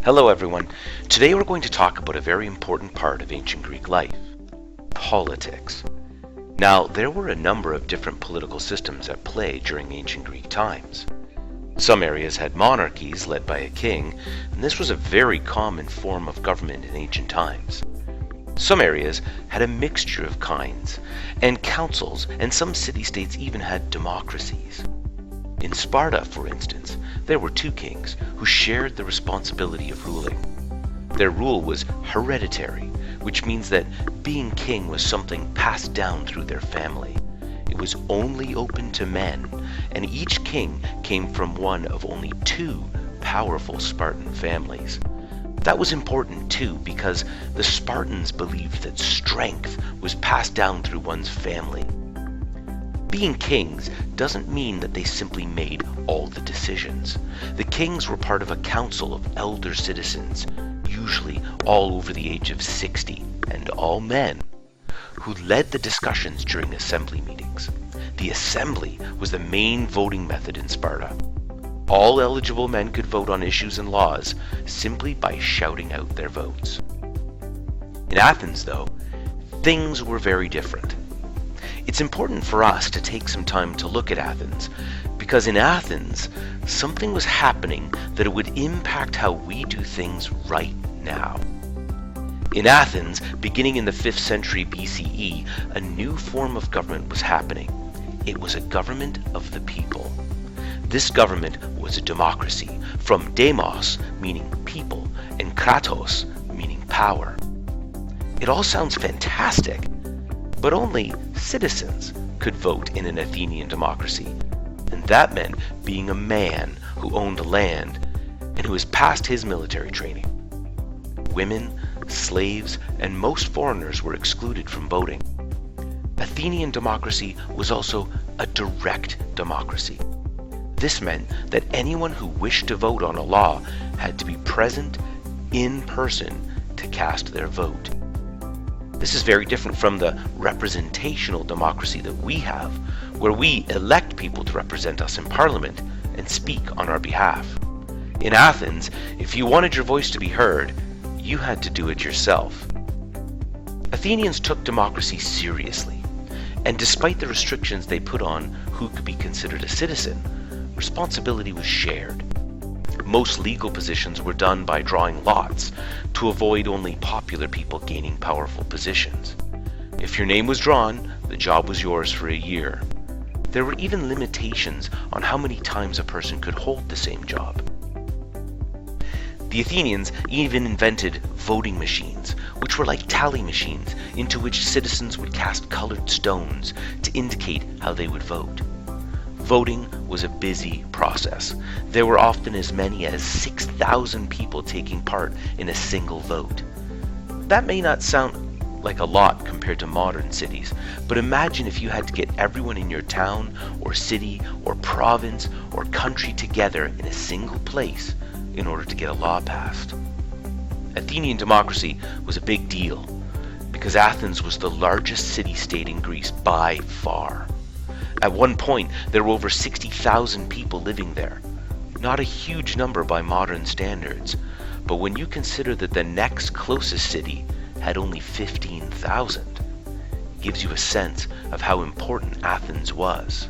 Hello everyone. Today we're going to talk about a very important part of ancient Greek life, politics. Now, there were a number of different political systems at play during ancient Greek times. Some areas had monarchies led by a king, and this was a very common form of government in ancient times. Some areas had a mixture of kinds, and councils, and some city-states even had democracies. In Sparta, for instance, there were two kings who shared the responsibility of ruling. Their rule was hereditary, which means that being king was something passed down through their family. It was only open to men, and each king came from one of only two powerful Spartan families. That was important too, because the Spartans believed that strength was passed down through one's family. Being kings doesn't mean that they simply made all the decisions. The kings were part of a council of elder citizens, usually all over the age of 60, and all men, who led the discussions during assembly meetings. The assembly was the main voting method in Sparta. All eligible men could vote on issues and laws simply by shouting out their votes. In Athens, though, things were very different. It's important for us to take some time to look at Athens, because in Athens, something was happening that it would impact how we do things right now. In Athens, beginning in the 5th century BCE, a new form of government was happening. It was a government of the people. This government was a democracy, from demos, meaning people, and kratos, meaning power. It all sounds fantastic, but only citizens could vote in an Athenian democracy, and that meant being a man who owned land and who has passed his military training. Women, slaves, and most foreigners were excluded from voting. Athenian democracy was also a direct democracy. This meant that anyone who wished to vote on a law had to be present in person to cast their vote. This is very different from the representational democracy that we have, where we elect people to represent us in parliament and speak on our behalf. In Athens, if you wanted your voice to be heard, you had to do it yourself. Athenians took democracy seriously, and despite the restrictions they put on who could be considered a citizen, responsibility was shared. Most legal positions were done by drawing lots to avoid only popular people gaining powerful positions. If your name was drawn, the job was yours for a year. There were even limitations on how many times a person could hold the same job. The Athenians even invented voting machines, which were like tally machines into which citizens would cast colored stones to indicate how they would vote. Voting was a busy process. There were often as many as 6,000 people taking part in a single vote. That may not sound like a lot compared to modern cities, but imagine if you had to get everyone in your town or city or province or country together in a single place in order to get a law passed. Athenian democracy was a big deal because Athens was the largest city-state in Greece by far. At one point, there were over 60,000 people living there. Not a huge number by modern standards, but when you consider that the next closest city had only 15,000, it gives you a sense of how important Athens was.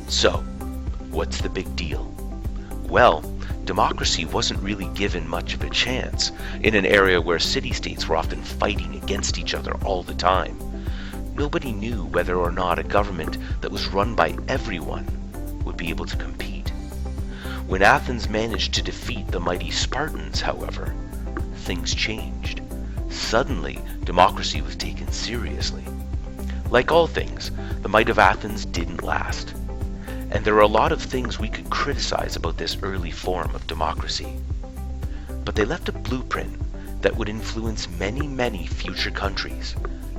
So, what's the big deal? Well, democracy wasn't really given much of a chance in an area where city-states were often fighting against each other all the time. Nobody knew whether or not a government that was run by everyone would be able to compete. When Athens managed to defeat the mighty Spartans, however, things changed. Suddenly, democracy was taken seriously. Like all things, the might of Athens didn't last. And there are a lot of things we could criticize about this early form of democracy. But they left a blueprint that would influence many, many future countries,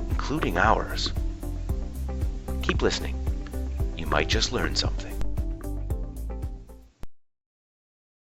including ours. Keep listening. You might just learn something.